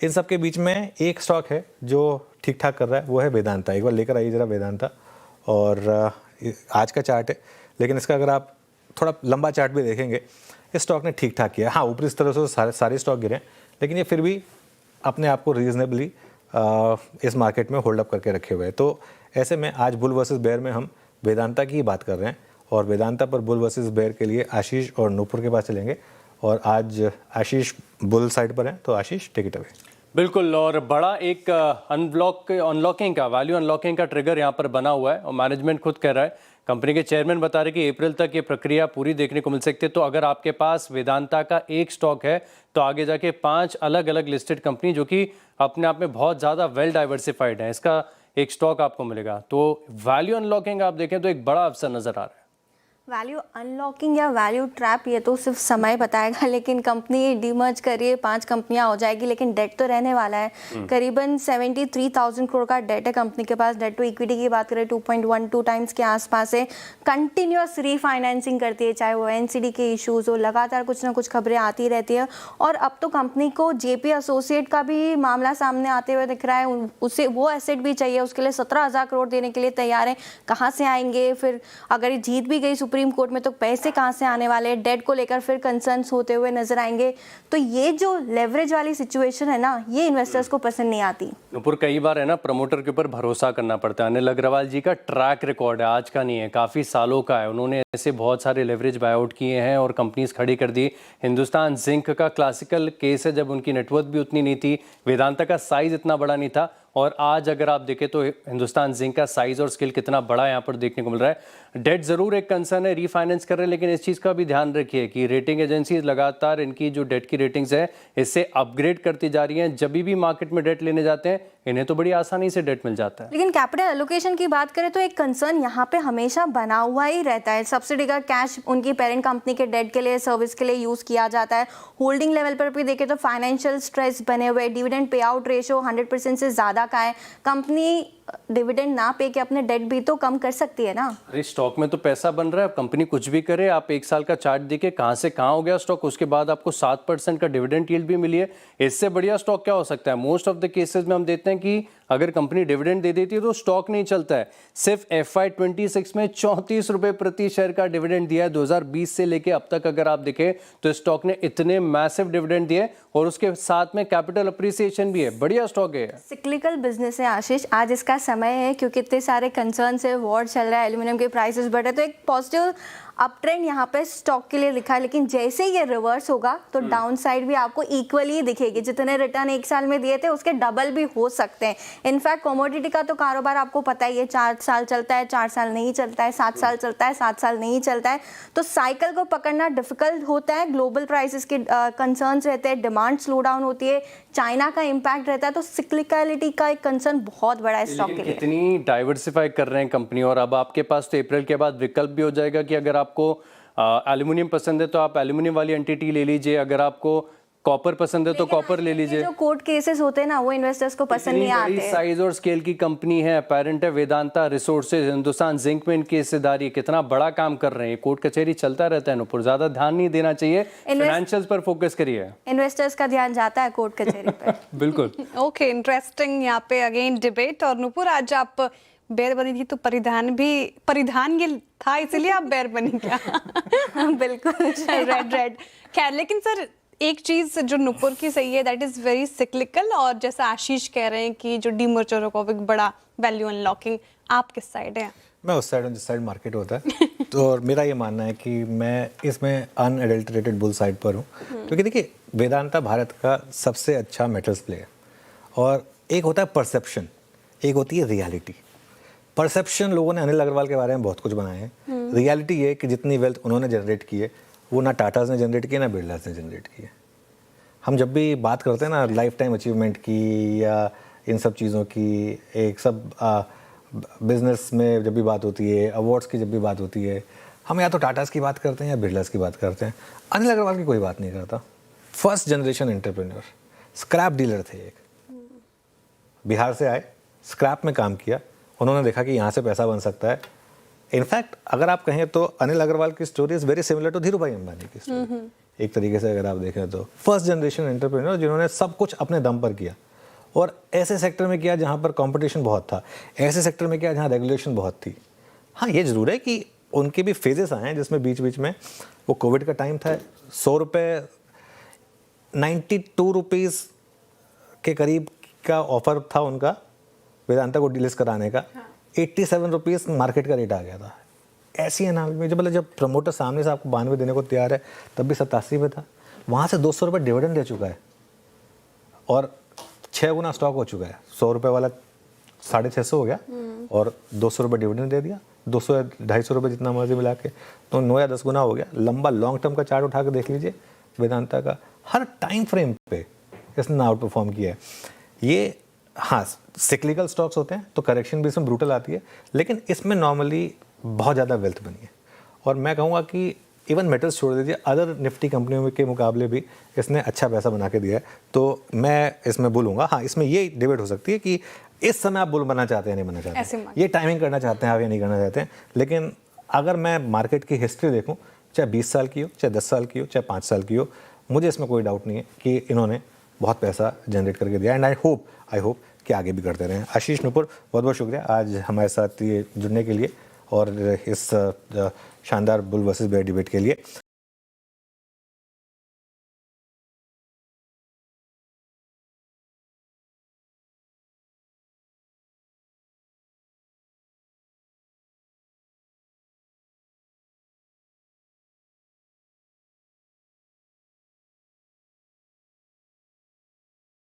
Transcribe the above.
इन सब के बीच में एक स्टॉक है जो ठीक ठाक कर रहा है, वो है वेदांता। एक बार लेकर आइए जरा वेदांता। और आज का चार्ट है, लेकिन इसका अगर आप थोड़ा लंबा चार्ट भी देखेंगे, इस स्टॉक ने ठीक ठाक किया। हाँ, ऊपरी इस तरह से सारे स्टॉक गिरे, लेकिन ये फिर भी अपने आप को रीजनेबली इस मार्केट में होल्ड अप करके रखे हुए हैं। तो ऐसे में आज बुल वर्सेस बेयर में हम वेदांता की ही बात कर रहे हैं, और वेदांता पर बुल वर्सेस बेयर के लिए आशीष और नूपुर के पास चलेंगे। और आज आशीष बुल साइड पर हैं, तो आशीष टेक इट अवे। बिल्कुल, और बड़ा एक अनलॉकिंग का वैल्यू अनलॉकिंग का ट्रिगर यहाँ पर बना हुआ है, और मैनेजमेंट खुद कह रहा है, कंपनी के चेयरमैन बता रहे कि अप्रैल तक ये प्रक्रिया पूरी देखने को मिल सकती है। तो अगर आपके पास वेदांता का एक स्टॉक है, तो आगे जाके 5 अलग अलग लिस्टेड कंपनी जो कि अपने आप में बहुत ज़्यादा वेल डाइवर्सिफाइड है, इसका एक स्टॉक आपको मिलेगा। तो वैल्यू अनलॉकिंग आप देखें तो एक बड़ा अवसर नजर आ रहा है। वैल्यू अनलॉकिंग या वैल्यू ट्रैप ये तो सिर्फ समय बताएगा, लेकिन कंपनी डीमर्ज करिए 5 कंपनियां हो जाएगी, लेकिन डेट तो रहने वाला है। करीबन 73,000 करोड़ का डेट है कंपनी के पास। डेट टू इक्विटी की बात करें 2.12 टाइम्स के आसपास है। कंटिन्यूअस रीफाइनेंसिंग करती है, चाहे वो एनसीडी के इश्यूज हो, लगातार कुछ ना कुछ खबरें आती रहती है। और अब तो कंपनी को जेपी एसोसिएट का भी मामला सामने आते हुए दिख रहा है, उसे वो एसेट भी चाहिए, उसके लिए 17,000 करोड़ देने के लिए तैयार है। कहाँ से आएंगे? फिर अगर ये जीत भी गई सुप्रीम कोर्ट में, तो पैसे कहां से आने वाले हैं? डेट को लेकर फिर कंसर्न्स होते हुए नजर आएंगे। तो ये जो लेवरेज वाली सिचुएशन है ना, ये इन्वेस्टर्स को पसंद नहीं आती। नुपुर, कई बार है ना, प्रमोटर के ऊपर भरोसा करना पड़ता है। अनिल अग्रवाल जी का ट्रैक रिकॉर्ड है, आज का नहीं है, काफी सालों का है। उन्होंने ऐसे बहुत सारे लेवरेज बायआउट किए हैं और कंपनीज खड़ी कर दी। हिंदुस्तान जिंक का क्लासिकल केस है, जब उनकी नेटवर्थ भी उतनी नहीं थी, वेदांता का साइज इतना बड़ा नहीं था। और आज अगर आप देखें तो हिंदुस्तान जिंक का साइज और स्केल कितना बड़ा यहाँ पर देखने को मिल रहा है। डेट जरूर एक कंसर्न है, रीफाइनेंस कर रहे हैं, लेकिन इस चीज़ का भी ध्यान रखिए कि रेटिंग एजेंसीज लगातार इनकी जो डेट की रेटिंग्स है, इससे अपग्रेड करती जा रही हैं। जब भी मार्केट में डेट लेने जाते हैं, इन्हें तो बड़ी आसानी से डेट मिल जाता है। लेकिन कैपिटल एलोकेशन की बात करें तो एक कंसर्न यहाँ पे हमेशा बना हुआ ही रहता है। सब्सिडी का कैश उनकी पेरेंट कंपनी के डेट के लिए, सर्विस के लिए यूज किया जाता है। होल्डिंग लेवल पर भी देखें तो फाइनेंशियल स्ट्रेस बने हुए, डिविडेंड पे आउट रेशियो 100% से ज्यादा का है। कंपनी डिविडेंड ना पे के अपने डेट भी तो कम कर सकती है ना। अरे स्टॉक में तो पैसा बन रहा है, कंपनी कुछ भी करे। आप 1 साल का चार्ट देखिए, कहाँ से कहाँ हो गया स्टॉक, उसके बाद आपको 7% का डिविडेंड यील्ड भी मिली है। इससे बढ़िया स्टॉक क्या हो सकता है? मोस्ट ऑफ द केसेस में हम देखते हैं कि अगर कंपनी डिविडेंड दे देती है तो स्टॉक नहीं चलता है। सिर्फ FY26 में 34 रुपए प्रति शेयर का डिविडेंड दिया है। 2020 से लेके अब तक अगर आप देखें तो स्टॉक ने इतने मैसिव डिविडेंड दिए, और उसके साथ में कैपिटल अप्रिसिएशन भी है। बढ़िया स्टॉक है। सिक्लिकल बिजनेस है आशीष, आज इसका समय है, क्योंकि इतने सारे कंसर्न है, वॉर चल रहा है, एल्यूमिनियम के प्राइसेस बढ़ रहे, तो एक पॉजिटिव अप ट्रेंड यहाँ पे स्टॉक के लिए लिखा है। लेकिन जैसे ही ये रिवर्स होगा तो डाउन साइड भी आपको इक्वली दिखेगी। जितने रिटर्न 1 साल में दिए थे, उसके डबल भी हो सकते हैं। इनफैक्ट कमोडिटी का तो कारोबार आपको पता ही है, 4 साल चलता है, 4 साल नहीं चलता है, 7 साल चलता है, 7 साल नहीं चलता है। तो साइकिल को पकड़ना डिफिकल्ट होता है। ग्लोबल प्राइसेस के कंसर्न्स रहते हैं, डिमांड स्लो डाउन होती है, चाइना का इम्पैक्ट रहता है। तो सिक्लिकलिटी का एक कंसर्न बहुत बड़ा है स्टॉक के लिए। कितनी डाइवर्सिफाई कर रहे हैं कंपनी, और अब आपके पास तो अप्रैल के बाद विकल्प भी हो जाएगा कि अगर आपको एल्यूमिनियम पसंद है तो आप एल्यूमिनियम वाली एंटिटी ले लीजिए, अगर आपको कॉपर पसंद है तो कॉपर ले लीजिए। जो कोर्ट केसेस होते हैं ना, वो इन्वेस्टर्स को पसंद नहीं आते। साइज और स्केल की कंपनी है, पेरेंट है वेदांता रिसोर्सेज, हिंदुस्तान जिंक में इनकी हिस्सेदारी, कितना बड़ा काम कर रहे हैं। कोर्ट कचहरी चलता रहता है नुपुर, ज्यादा ध्यान नहीं देना चाहिए, फाइनेंशियल्स पर फोकस करिए। इन्वेस्टर्स का ध्यान जाता है कोर्ट कचहरी पे। बिल्कुल। ओके, इंटरेस्टिंग यहाँ पे अगेन डिबेट। और नुपुर, आज आप बेर बनी थी तो परिधान ये था, इसीलिए आप बेर बनी क्या? बिल्कुल, रेड। खैर, लेकिन सर एक चीज जो नुपुर की सही है, दैट इज वेरी सिक्लिकल। और जैसा आशीष कह रहे हैं कि जो डीमर्जर होगा वो एक बड़ा वैल्यू अनलॉकिंग, आप किस साइड है? मैं उस साइड हूँ जिस साइड मार्केट होता है। तो और मेरा ये मानना है कि मैं इसमें अनएडल्टरेटेड बुल साइड पर हूँ, क्योंकि देखिए वेदांता भारत का सबसे अच्छा मेटल्स प्ले है। और एक होता है परसेप्शन, एक होती है रियलिटी। परसेप्शन, लोगों ने अनिल अग्रवाल के बारे में बहुत कुछ बनाए हैं। रियलिटी ये कि जितनी वेल्थ उन्होंने जनरेट की है, वो ना टाटाज ने जनरेट की है, ना बिरलास ने जनरेट की है। हम जब भी बात करते हैं ना लाइफ टाइम अचीवमेंट की या इन सब चीज़ों की, एक सब बिजनेस में जब भी बात होती है, अवार्ड्स की जब भी बात होती है, हम या तो टाटाज की बात करते हैं या बिरलास की बात करते हैं। अनिल अग्रवाल की कोई बात नहीं करता। First generation entrepreneur, scrap dealer थे एक, बिहार से आए, स्क्रैप में काम किया, उन्होंने देखा कि यहाँ से पैसा बन सकता है। इनफैक्ट अगर आप कहें तो अनिल अग्रवाल की story is very similar to Dhirubhai Ambani की स्टोरी। एक तरीके से अगर आप देखें तो फर्स्ट जनरेशन एंटरप्रेन्योर जिन्होंने सब कुछ अपने दम पर किया, और ऐसे सेक्टर में किया जहाँ पर कंपटीशन बहुत था, ऐसे सेक्टर में किया जहाँ रेगुलेशन बहुत थी। हाँ, ये ज़रूर है कि उनके भी फेजेस आए हैं जिसमें बीच बीच में वो कोविड का टाइम था, 100 रुपये 92 रुपीज़ के करीब का ऑफर था उनका वेदांता को डिलिस्ट कराने का, 87 रुपीज़ मार्केट का रेट आ गया था। ऐसी एनालिसिस में जब प्रमोटर सामने से आपको 92 देने को तैयार है, तब भी 87 में था, वहाँ से 200 रुपये डिविडेंड दे चुका है और 6 गुना स्टॉक हो चुका है। 100 रुपये वाला 650 हो गया और 200 रुपये डिविडेंड दे दिया, 200 या 250 रुपये जितना मर्जी मिला के, तो 9 या 10 गुना हो गया। लंबा लॉन्ग टर्म का चार्ट उठा के देख लीजिए वेदांता का, हर टाइम फ्रेम पे इसने आउट परफॉर्म किया है। ये हाँ, सिक्लिकल स्टॉक्स होते हैं तो करेक्शन भी इसमें ब्रूटल आती है, लेकिन इसमें नॉर्मली बहुत ज़्यादा वेल्थ बनी है। और मैं कहूँगा कि इवन मेटल्स छोड़ दीजिए, अदर निफ्टी कंपनियों के मुकाबले भी इसने अच्छा पैसा बना के दिया है, तो मैं इसमें बोलूँगा। हाँ, इसमें ये डिबेट हो सकती है कि इस समय आप बुल बनना चाहते हैं या नहीं बनना चाहते हैं, ये टाइमिंग करना चाहते हैं आप या नहीं करना चाहते हैं। लेकिन अगर मैं मार्केट की हिस्ट्री देखूँ, चाहे 20 साल की हो, चाहे 10 साल की हो, चाहे 5 साल की हो, मुझे इसमें कोई डाउट नहीं है कि इन्होंने बहुत पैसा जनरेट करके दिया, एंड आई होप कि आगे भी करते रहें। आशीष नुपुर, बहुत बहुत शुक्रिया आज हमारे साथ ये जुड़ने के लिए और इस शानदार बुल वर्सेस बेयर डिबेट के लिए।